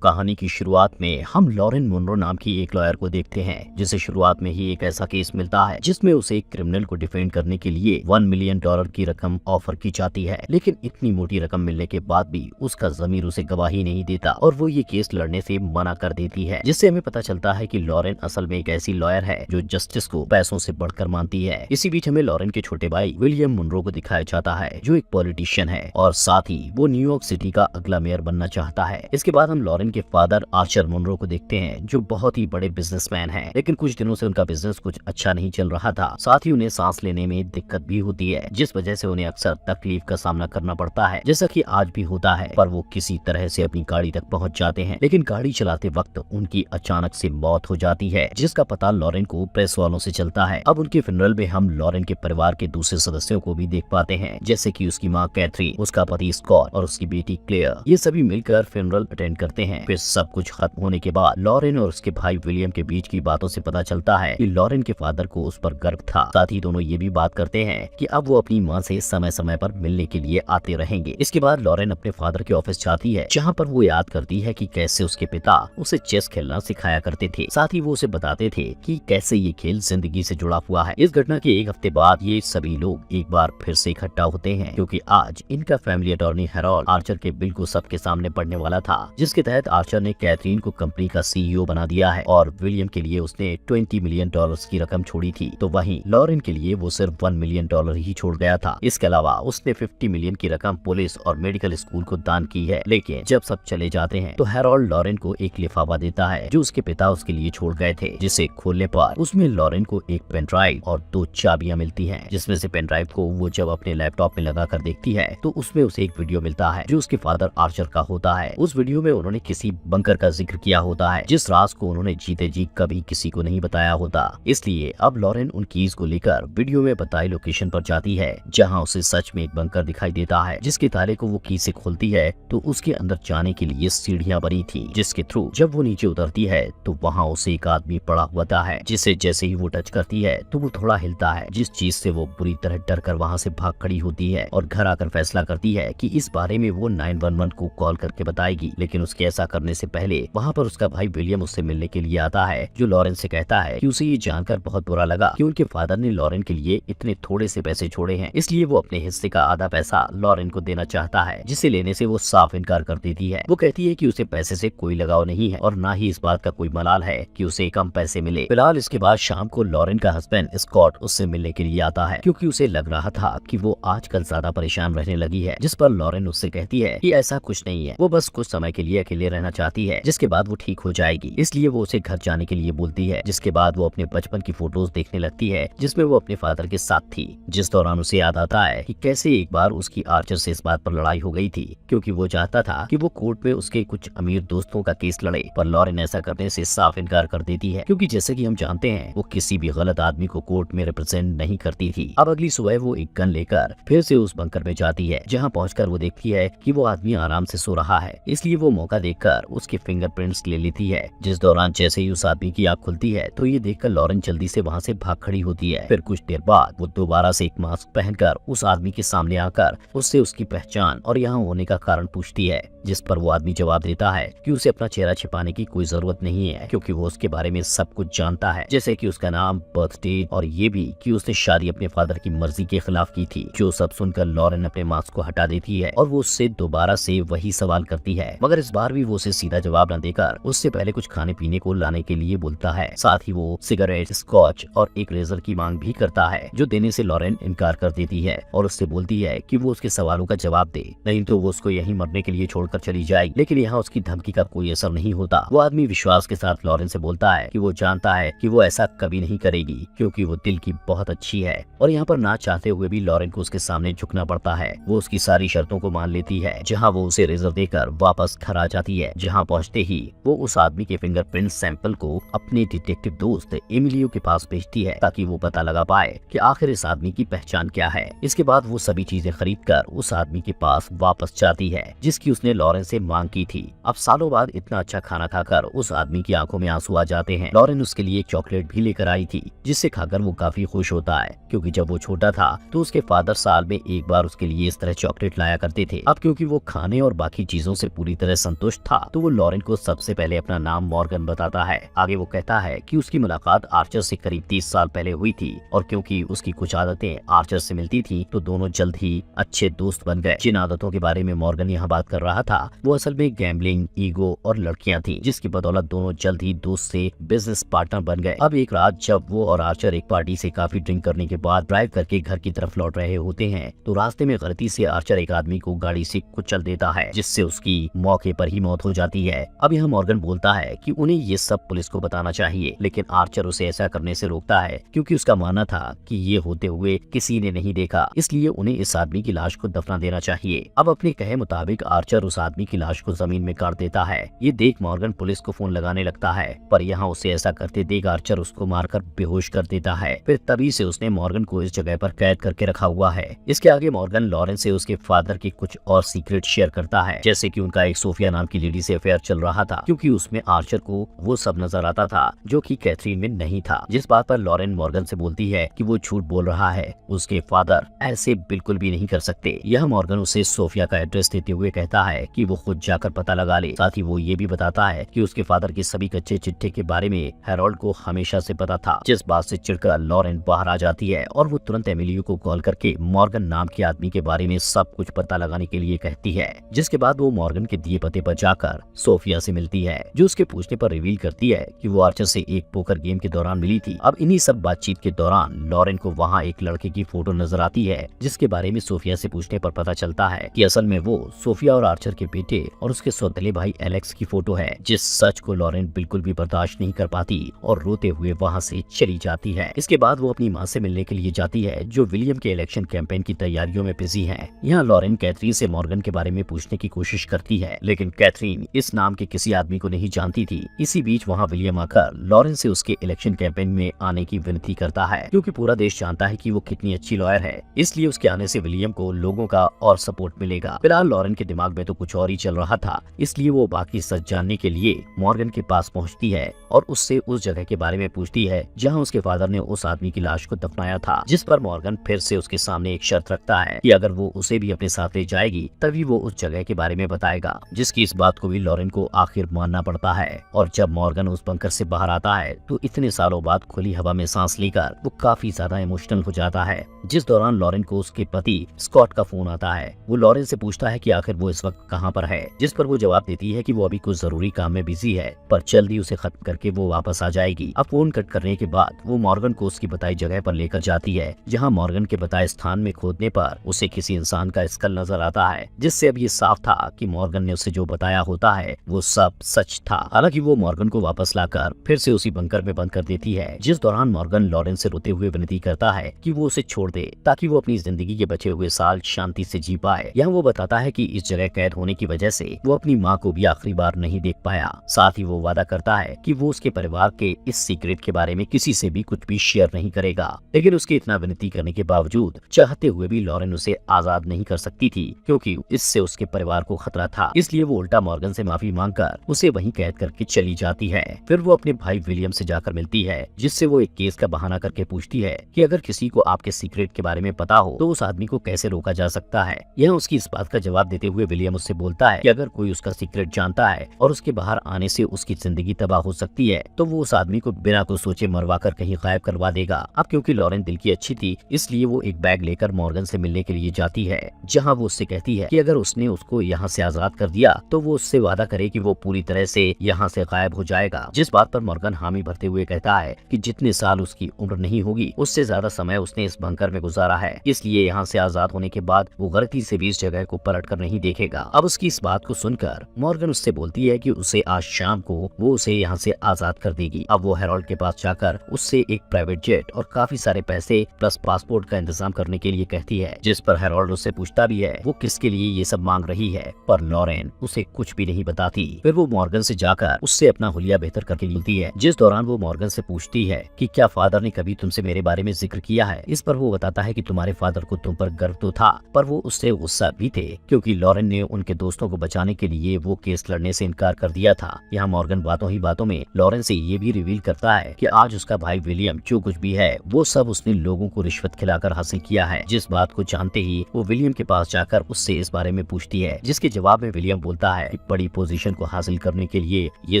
कहानी की शुरुआत में हम लॉरेन मुनरो नाम की एक लॉयर को देखते हैं, जिसे शुरुआत में ही एक ऐसा केस मिलता है जिसमें उसे एक क्रिमिनल को डिफेंड करने के लिए $1 मिलियन की रकम ऑफर की जाती है। लेकिन इतनी मोटी रकम मिलने के बाद भी उसका ज़मीर उसे गवाही नहीं देता और वो ये केस लड़ने से मना कर देती है, जिससे हमें पता चलता है कि लॉरेन असल में एक ऐसी लॉयर है जो जस्टिस को पैसों से बढ़कर मानती है। इसी बीच हमें लॉरेन के छोटे भाई विलियम मुनरो को दिखाया जाता है, जो एक पॉलिटिशियन है और साथ ही वो न्यूयॉर्क सिटी का अगला मेयर बनना चाहता है। इसके बाद हम लॉरेन के फादर आर्चर मुनरो को देखते हैं, जो बहुत ही बड़े बिजनेसमैन हैं, लेकिन कुछ दिनों से उनका बिजनेस कुछ अच्छा नहीं चल रहा था। साथ ही उन्हें सांस लेने में दिक्कत भी होती है, जिस वजह से उन्हें अक्सर तकलीफ का सामना करना पड़ता है, जैसा कि आज भी होता है। पर वो किसी तरह से अपनी गाड़ी तक पहुंच जाते हैं, लेकिन गाड़ी चलाते वक्त उनकी अचानक से मौत हो जाती है, जिसका पता लॉरेन को प्रेस वालों से चलता है। अब उनके फ्यूनरल में हम लॉरेन के परिवार के दूसरे सदस्यों को भी देख पाते हैं, जैसे कि उसकी माँ कैथरीन, उसका पति स्कॉट और उसकी बेटी क्लेयर। ये सभी मिलकर फ्यूनरल अटेंड करते हैं। फिर सब कुछ खत्म होने के बाद लॉरेन और उसके भाई विलियम के बीच की बातों से पता चलता है कि लॉरेन के फादर को उस पर गर्व था। साथ ही दोनों ये भी बात करते हैं कि अब वो अपनी माँ से समय समय पर मिलने के लिए आते रहेंगे। इसके बाद लॉरेन अपने फादर के ऑफिस जाती है, जहाँ पर वो याद करती है कि कैसे उसके पिता उसे चेस खेलना सिखाया करते थे। साथ ही वो उसे बताते थे कि कैसे ये खेल जिंदगी से जुड़ा हुआ है। इस घटना के एक हफ्ते बाद ये सभी लोग एक बार फिर से इकट्ठा होते हैं, क्योंकि आज इनका फैमिली अटॉर्नी हैरोल्ड आर्चर के बिल को सबके सामने पढ़ने वाला था, जिसके तहत आर्चर ने कैथरीन को कंपनी का CEO बना दिया है और विलियम के लिए उसने $20 मिलियन की रकम छोड़ी थी, तो वहीं लॉरेन के लिए वो सिर्फ $1 मिलियन ही छोड़ गया था। इसके अलावा उसने 50 मिलियन की रकम पुलिस और मेडिकल स्कूल को दान की है। लेकिन जब सब चले जाते हैं तो हैरोल्ड लॉरेन को एक लिफाफा देता है जो उसके पिता उसके लिए छोड़ गए थे, जिसे खोलने पर उसमें लॉरेन को एक पेन ड्राइव और 2 चाबियां मिलती हैं, जिसमें से पेन ड्राइव को वो जब अपने लैपटॉप में लगा कर देखती है तो उसमें उसे एक वीडियो मिलता है जो उसके फादर आर्चर का होता है। उस वीडियो में उन्होंने किसी बंकर का जिक्र किया होता है, जिस राज को उन्होंने जीते जी कभी किसी को नहीं बताया होता। इसलिए अब लॉरेन उन कीज को लेकर वीडियो में बताई लोकेशन पर जाती है, जहां उसे सच में एक बंकर दिखाई देता है, जिसके ताले को वो की से खोलती है तो उसके अंदर जाने के लिए सीढ़ियां बनी थी, जिसके थ्रू जब वो नीचे उतरती है तो वहाँ उसे एक आदमी पड़ा हुआ है, जिसे जैसे ही वो टच करती है तो वो थोड़ा हिलता है, जिस चीज से वो बुरी तरह डर कर वहाँ से भाग खड़ी होती है और घर आकर फैसला करती है कि इस बारे में वो 911 को कॉल करके बताएगी। लेकिन उसके ऐसा करने से पहले वहाँ पर उसका भाई विलियम उससे मिलने के लिए आता है, जो लॉरेन से कहता है कि उसे ये जानकर बहुत बुरा लगा कि उनके फादर ने लॉरेन के लिए इतने थोड़े से पैसे छोड़े हैं, इसलिए वो अपने हिस्से का आधा पैसा लॉरेन को देना चाहता है, जिसे लेने से वो साफ इनकार कर देती है। वो कहती है कि उसे पैसे से कोई लगाव नहीं है और ना ही इस बात का कोई मलाल है कि उसे कम पैसे मिले। फिलहाल इसके बाद शाम को लॉरेन का हस्बैंड स्कॉट उससे मिलने के लिए आता है, क्योंकि उसे लग रहा था कि वो आजकल ज्यादा परेशान रहने लगी है, जिस पर लॉरेन उससे कहती है कि ऐसा कुछ नहीं है, वो बस कुछ समय के लिए अकेले रहना चाहती है, जिसके बाद वो ठीक हो जाएगी। इसलिए वो उसे घर जाने के लिए बोलती है, जिसके बाद वो अपने बचपन की फोटोज देखने लगती है, जिसमें वो अपने फादर के साथ थी। जिस दौरान उसे याद आता है कि कैसे एक बार उसकी आर्चर से इस बात पर लड़ाई हो गई थी, क्योंकि वो चाहता था कि वो कोर्ट में उसके कुछ अमीर दोस्तों का केस लड़े, पर लॉरेन ऐसा करने से साफ इनकार कर देती है, क्योंकि जैसे कि हम जानते हैं वो किसी भी गलत आदमी को कोर्ट में रिप्रेजेंट नहीं करती थी। अब अगली सुबह वो एक गन लेकर फिर से उस बंकर में जाती है, जहाँ पहुंचकर वो देखती है कि वो आदमी आराम से सो रहा है, इसलिए वो मौका देखकर उसके फिंगरप्रिंट्स ले लेती है। जिस दौरान जैसे ही उस आदमी की आँख खुलती है तो ये देखकर लॉरेन जल्दी से वहाँ से भाग खड़ी होती है। फिर कुछ देर बाद वो दोबारा से एक मास्क पहनकर उस आदमी के सामने आकर उससे उसकी पहचान और यहाँ होने का कारण पूछती है, जिस पर वो आदमी जवाब देता है कि उसे अपना चेहरा छिपाने की कोई जरूरत नहीं है, क्योंकि वो उसके बारे में सब कुछ जानता है, जैसे कि उसका नाम, बर्थडे और ये भी कि उसने शादी अपने फादर की मर्जी के खिलाफ की थी। जो सब सुनकर लॉरेन अपने मास्क को हटा देती है और वो उससे दोबारा से वही सवाल करती है, मगर इस बार भी वो उसे सीधा जवाब न देकर उससे पहले कुछ खाने पीने को लाने के लिए बोलता है। साथ ही वो सिगरेट, स्कॉच और एक रेजर की मांग भी करता है, जो देने से लॉरेन इनकार कर देती है और उससे बोलती है कि वो उसके सवालों का जवाब दे, नहीं तो वो उसको यहीं मरने के लिए छोड़कर चली जाएगी। लेकिन यहाँ उसकी धमकी का कोई असर नहीं होता। वो आदमी विश्वास के साथ लॉरेन से बोलता है कि वो जानता है कि वो ऐसा कभी नहीं करेगी, क्योंकि वो दिल की बहुत अच्छी है। और यहाँ पर ना चाहते हुए भी लॉरेन को उसके सामने झुकना पड़ता है। वो उसकी सारी शर्तों को मान लेती है, जहाँ वो उसे रेजर देकर वापस घर आ जाती है, जहाँ पहुँचते ही वो उस आदमी के फिंगरप्रिंट सैंपल को अपने डिटेक्टिव दोस्त एमिलियो के पास भेजती है, ताकि वो पता लगा पाए कि आखिर इस आदमी की पहचान क्या है। इसके बाद वो सभी चीजें खरीद कर उस आदमी के पास वापस जाती है, जिसकी उसने लॉरेन से मांग की थी। अब सालों बाद इतना अच्छा खाना खाकर उस आदमी की आंखों में आंसू आ जाते हैं। लॉरेन उसके लिए एक चॉकलेट भी लेकर आई थी, जिससे खाकर वो काफी खुश होता है, क्योंकि जब वो छोटा था तो उसके फादर साल में एक बार उसके लिए इस तरह चॉकलेट लाया करते थे। अब क्योंकि वो खाने और बाकी चीजों से पूरी तरह संतुष्ट था, तो वो लॉरेन को सबसे पहले अपना नाम मॉर्गन बताता है। आगे वो कहता है कि उसकी मुलाकात आर्चर से करीब 30 साल पहले हुई थी, और क्योंकि उसकी कुछ आदतें आर्चर से मिलती थी, तो दोनों जल्द ही अच्छे दोस्त बन गए। जिन आदतों के बारे में मॉर्गन यहाँ बात कर रहा था, वो असल में गैम्बलिंग, ईगो और लड़कियां थी, जिसकी बदौलत दोनों जल्द ही दोस्त से बिजनेस पार्टनर बन गए। अब एक रात जब वो और आर्चर एक पार्टी से काफी ड्रिंक करने के बाद ड्राइव करके घर की तरफ लौट रहे होते हैं, तो रास्ते में गलती से आर्चर एक आदमी को गाड़ी से कुचल देता है, जिससे उसकी मौके पर ही मौत हो जाती है। अब यहाँ मॉर्गन बोलता है कि उन्हें ये सब पुलिस को बताना चाहिए, लेकिन आर्चर उसे ऐसा करने से रोकता है, क्योंकि उसका मानना था कि ये होते हुए किसी ने नहीं देखा, इसलिए उन्हें इस आदमी की लाश को दफना देना चाहिए। अब अपने कहे मुताबिक आर्चर उस आदमी की लाश को जमीन में काट देता है। ये देख मॉर्गन पुलिस को फोन लगाने लगता है, पर यहाँ उसे ऐसा करते देख आर्चर उसको मारकर बेहोश कर देता है। फिर तभी से उसने मॉर्गन को इस जगह पर कैद करके रखा हुआ है। इसके आगे मॉर्गन लॉरेन से उसके फादर के कुछ और सीक्रेट शेयर करता है, जैसे कि उनका एक सोफिया नाम की लेडी से अफेयर चल रहा था, क्योंकि उसमें आर्चर को वो सब नजर आता था जो कि कैथरीन में नहीं था। जिस बात पर लॉरेन मॉर्गन से बोलती है कि वो झूठ बोल रहा है, उसके फादर ऐसे बिल्कुल भी नहीं कर सकते। यह मॉर्गन उसे सोफिया का एड्रेस देते हुए कहता है कि वो खुद जाकर पता लगा ले। साथ ही वो ये भी बताता है कि उसके फादर के सभी कच्चे चिट्ठे के बारे में हैरोल्ड को हमेशा से पता था। जिस बात से चिढ़कर लॉरेन बाहर आ जाती है और वो तुरंत एमिलियो को कॉल करके मॉर्गन नाम के आदमी के बारे में सब कुछ पता लगाने के लिए कहती है। जिसके बाद वो मॉर्गन के दिए पते पर जाकर सोफिया से मिलती है, जो उसके पूछने पर रिवील करती है कि वो आर्चर से एक पोकर गेम के दौरान मिली थी। अब इन्हीं सब बातचीत के दौरान लॉरेन को वहाँ एक लड़के की फोटो नजर आती है, जिसके बारे में सोफिया से पूछने पर पता चलता है कि असल में वो सोफिया और आर्चर के बेटे और उसके सौतेले भाई एलेक्स की फोटो है। जिस सच को लॉरेन बिल्कुल भी बर्दाश्त नहीं कर पाती और रोते हुए वहाँ से चली जाती है। इसके बाद वो अपनी माँ से मिलने के लिए जाती है, जो विलियम के इलेक्शन कैंपेन की तैयारियों में बिजी है। यहाँ लॉरेन कैथरीन से मॉर्गन के बारे में पूछने की कोशिश करती है, लेकिन कैथरीन इस नाम के किसी आदमी को नहीं जानती थी। इसी बीच वहाँ विलियम आकर लॉरेन से उसके इलेक्शन कैंपेन में आने की विनती करता है, क्योंकि पूरा देश जानता है कि वो कितनी अच्छी लॉयर है, इसलिए उसके आने से विलियम को लोगों का और सपोर्ट मिलेगा। फिलहाल लॉरेन के दिमाग में तो कुछ और ही चल रहा था, इसलिए वो बाकी सच जानने के लिए मॉर्गन के पास पहुंचती है और उससे उस जगह के बारे में पूछती है जहां उसके फादर ने उस आदमी की लाश को दफनाया था। जिस पर मॉर्गन फिर से उसके सामने एक शर्त रखता है कि अगर वो उसे भी अपने साथ ले जाएगी तभी वो उस जगह के बारे में बताएगा, जिसकी इस बात को भी लॉरेन को आखिर मानना पड़ता है। और जब मॉर्गन उस बंकर से बाहर आता है तो इतने सालों बाद खुली हवा में सांस लेकर वो काफी ज्यादा इमोशनल हो जाता है। जिस दौरान लॉरेन को उसके पति स्कॉट का फोन आता है। वो लॉरेन से पूछता है कि आखिर वो इस वक्त कहाँ पर है, जिस पर वो जवाब देती है कि वो अभी कुछ जरूरी काम में बिजी है, पर जल्दी उसे खत्म करके वो वापस आ जाएगी। अब फोन कट करने के बाद वो मॉर्गन को उसकी बताई जगह पर लेकर जाती है, जहाँ मॉर्गन के बताए स्थान में खोदने पर उसे किसी इंसान का स्कल नजर आता है, जिससे अब ये साफ था कि मॉर्गन ने उसे जो बताया होता है वो सब सच था। हालांकि वो मॉर्गन को वापस लाकर फिर से उसी बंकर में बंद कर देती है। जिस दौरान मॉर्गन लॉरेन से रोते हुए विनती करता है कि वो उसे छोड़ दे, ताकि वो अपनी जिंदगी के बचे हुए साल शांति से जी पाए। यहाँ वो बताता है कि इस जगह कैद होने की वजह से वो अपनी माँ को भी आखिरी बार नहीं देख पाया। साथ ही वो वादा करता है कि वो उसके परिवार के इस सीक्रेट के बारे में किसी से भी कुछ भी शेयर नहीं करेगा। लेकिन उसके इतना विनती करने के बावजूद चाहते हुए भी लॉरेन उसे आजाद नहीं कर सकती थी, क्योंकि इससे उसके परिवार को खतरा था। इसलिए वो उल्टा मॉर्गन से माफी मांगकर उसे वहीं कैद करके चली जाती है। फिर वो अपने भाई विलियम से जाकर मिलती है, जिससे वो एक केस का बहाना करके पूछती है कि अगर किसी को आपके सीक्रेट के बारे में पता हो तो उस आदमी को कैसे रोका जा सकता है। यह उसकी इस बात का जवाब देते हुए विलियम उससे बोलता है कि अगर कोई उसका सीक्रेट जानता है और उसके बाहर आने से उसकी जिंदगी तबाह हो सकती है, तो वो उस आदमी को बिना कुछ सोचे मरवा कर कहीं गायब करवा देगा। अब क्योंकि लॉरेन दिल की अच्छी थी, इसलिए वो एक बैग लेकर मॉर्गन से मिलने के लिए जाती है, जहाँ वो उससे कहती है कि अगर उसने उसको यहाँ से आजाद कर दिया तो वो उससे वादा करे कि वो पूरी तरह से यहाँ से गायब हो जाएगा। जिस बात पर मॉर्गन हामी भरते हुए कहता है कि जितने साल उसकी उम्र नहीं होगी उससे ज्यादा समय उसने इस बंकर में गुजारा है, इसलिए यहाँ से आजाद होने के बाद वो गलती से भी इस जगह को पलट कर नहीं देखेगा। अब उसकी इस बात को सुनकर मॉर्गन उससे बोलती है कि उसे आज शाम को वो उसे यहाँ से आजाद कर देगी। अब वो हैरोल्ड के पास जाकर उससे एक प्राइवेट जेट और काफी सारे पैसे प्लस पासपोर्ट का इंतजाम करने के लिए कहती है, जिस पर हैरोल्ड उससे पूछता भी है वो किसके लिए ये सब मांग रही है, पर लॉरेन उसे कुछ भी नहीं बताती। फिर वो मॉर्गन से जाकर उससे अपना हुलिया बेहतर करके मिलती है, जिस दौरान वो मॉर्गन से पूछती है कि क्या फादर ने कभी तुमसे मेरे बारे में जिक्र किया है। इस पर वो बताता है कि तुम्हारे फादर को तुम पर गर्व तो था, पर वो उससे गुस्सा भी थे क्योंकि लॉरेन ने उनके दोस्तों को बचाने के लिए वो केस लड़ने से इनकार कर दिया था। यहाँ मॉर्गन बातों ही बातों में लॉरेन से ये भी रिवील करता है कि आज उसका भाई विलियम जो कुछ भी है वो सब उसने लोगों को रिश्वत खिलाकर हासिल किया है। जिस बात को जानते ही वो विलियम के पास जाकर उससे इस बारे में पूछती है, जिसके जवाब में विलियम बोलता है कि बड़ी पोजीशन को हासिल करने के लिए ये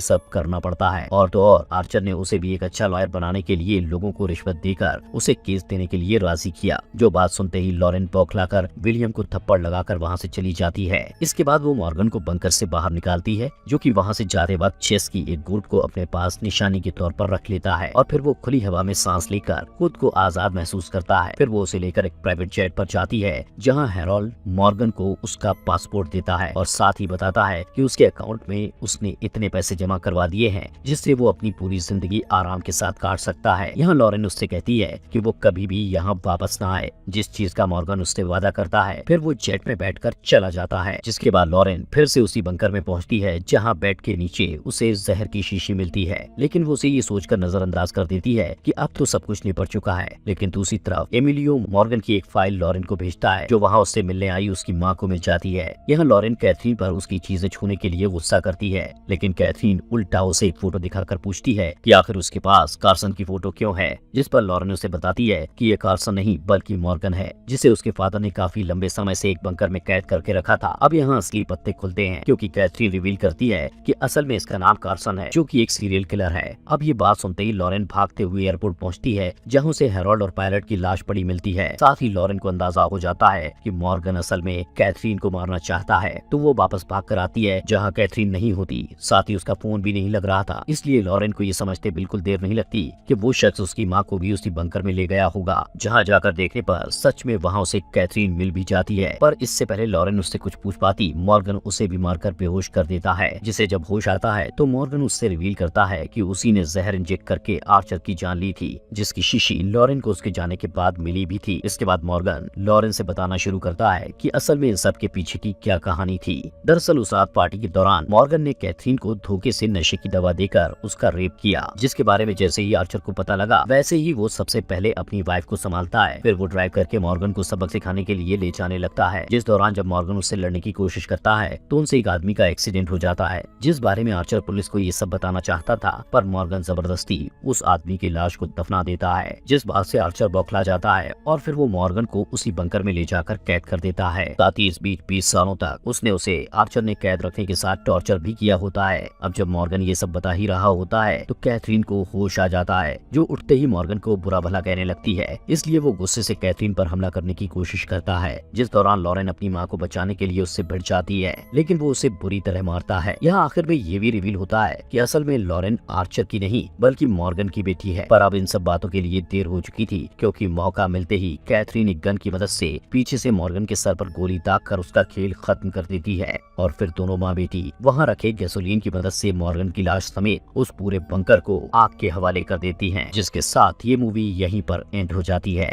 सब करना पड़ता है। और तो और आर्चर ने उसे भी एक अच्छा लॉयर बनाने के लिए लोगों को रिश्वत देकर उसे केस देने के लिए राजी किया। जो बात सुनते ही लॉरेन बौखलाकर विलियम को थप्पड़ लगाकर वहाँ से चली जाती है। इसके बाद वो मॉर्गन को बंकर से बाहर निकालती है, जो कि वहाँ से जाते वक्त चेस की एक गुर्द को अपने पास निशानी के तौर पर रख लेता है और फिर वो खुली हवा में सांस लेकर खुद को आजाद महसूस करता है। फिर वो उसे लेकर एक प्राइवेट जेट पर जाती है, जहाँ हैरोल्ड मॉर्गन को उसका पासपोर्ट देता है और साथ ही बताता है कि उसके अकाउंट में उसने इतने पैसे जमा करवा दिए हैं जिससे वो अपनी पूरी जिंदगी आराम के साथ काट सकता है। यहाँ लॉरेन उससे कहती है कि वो कभी भी यहाँ वापस ना आए, जिस चीज का मॉर्गन उससे वादा करता है। फिर वो जेट में बैठकर चला जाता है, जिसके बाद लॉरेन फिर से उसी बंकर में पहुंचती है जहां बेड के नीचे उसे जहर की शीशी मिलती है, लेकिन वो उसे ये सोचकर नजरअंदाज कर देती है कि अब तो सब कुछ निपट चुका है। लेकिन दूसरी तरफ एमिलियो मॉर्गन की एक फाइल लॉरेन को भेजता है, जो वहाँ उससे मिलने आई उसकी माँ को मिल जाती है। यहाँ लॉरेन कैथरीन पर उसकी चीजें छूने के लिए गुस्सा करती है, लेकिन कैथरीन उल्टा उसे एक फोटो दिखाकर पूछती है कि आखिर उसके पास कार्सन की फोटो क्यों है, जिस पर लॉरेन उसे बताती है कि ये कार्सन नहीं बल्कि मॉर्गन है, जिसे उसके फादर ने काफी लंबे समय से एक बंकर में कैद करके रखा था। अब यहाँ असली पत्ते खुलते हैं क्योंकि कैथरीन रिवील करती है कि असल में इसका नाम कार्सन है, जो कि एक सीरियल किलर है। अब ये बात सुनते ही लॉरेन भागते हुए एयरपोर्ट पहुंचती है, जहां उसे हैरोल्ड और पायलट की लाश पड़ी मिलती है। साथ ही लॉरेन को अंदाजा हो जाता है कि मॉर्गन असल में कैथरीन को मारना चाहता है, तो वो वापस भाग कर आती है जहाँ कैथरीन नहीं होती। साथ ही उसका फोन भी नहीं लग रहा था, इसलिए लॉरेन को ये समझते बिल्कुल देर नहीं लगती कि वो शख्स उसकी माँ को भी उसी बंकर में ले गया होगा। जहाँ जाकर देखने पर सच में वहाँ उसे कैथरीन मिल भी जाती है, पर इससे पहले लॉरेन उससे कुछ पूछ पाती मॉर्गन उसे भी मारकर बेहोश कर देता है। जिसे जब होश आता है तो मॉर्गन उससे रिवील करता है कि उसी ने जहर इंजेक्ट करके आर्चर की जान ली थी, जिसकी शीशी लॉरेन को उसके जाने के बाद मिली भी थी। इसके बाद मॉर्गन लॉरेन से बताना शुरू करता है कि असल में इन सब के पीछे की क्या कहानी थी। दरअसल उस रात पार्टी के दौरान मॉर्गन ने कैथरीन को धोखे से नशे की दवा देकर उसका रेप किया, जिसके बारे में जैसे ही आर्चर को पता लगा वैसे ही वो सबसे पहले अपनी वाइफ को संभालता है। फिर वो ड्राइव करके मॉर्गन को सबक सिखाने के लिए ले जाने लगता है, जिस दौरान जब मॉर्गन उससे लड़ने की कोशिश करता है तो उनसे एक आदमी का एक्सीडेंट हो जाता है, जिस बारे में आर्चर पुलिस को ये सब बताना चाहता था, पर मॉर्गन जबरदस्ती उस आदमी की लाश को दफना देता है, जिस बात से आर्चर बौखला जाता है और फिर वो मॉर्गन को उसी बंकर में ले जाकर कैद कर देता है। साथ ही इस बीच 20 सालों तक उसने उसे आर्चर ने कैद रखने के साथ टॉर्चर भी किया होता है। अब जब मॉर्गन ये सब बता ही रहा होता है तो कैथरीन को होश आ जाता है, जो उठते ही मॉर्गन को बुरा भला कहने लगती है, इसलिए वो गुस्से से कैथरीन पर हमला करने की कोशिश करता है, जिस दौरान लॉरेन अपनी माँ को बचाने के लिए उससे भिड़ जाती है, लेकिन वो उसे बुरी तरह मारता है। यहाँ आखिर में ये भी रिवील होता है कि असल में लॉरेन आर्चर की नहीं बल्कि मॉर्गन की बेटी है, पर अब इन सब बातों के लिए देर हो चुकी थी, क्योंकि मौका मिलते ही कैथरीन एक गन की मदद से पीछे से मॉर्गन के सर पर गोली दागकर उसका खेल खत्म कर देती है और फिर दोनों माँ बेटी वहाँ रखे गैसोलीन की मदद से मॉर्गन की लाश समेत उस पूरे बंकर को आग के हवाले कर देती हैं, जिसके साथ ये मूवी यहीं पर एंड हो जाती है।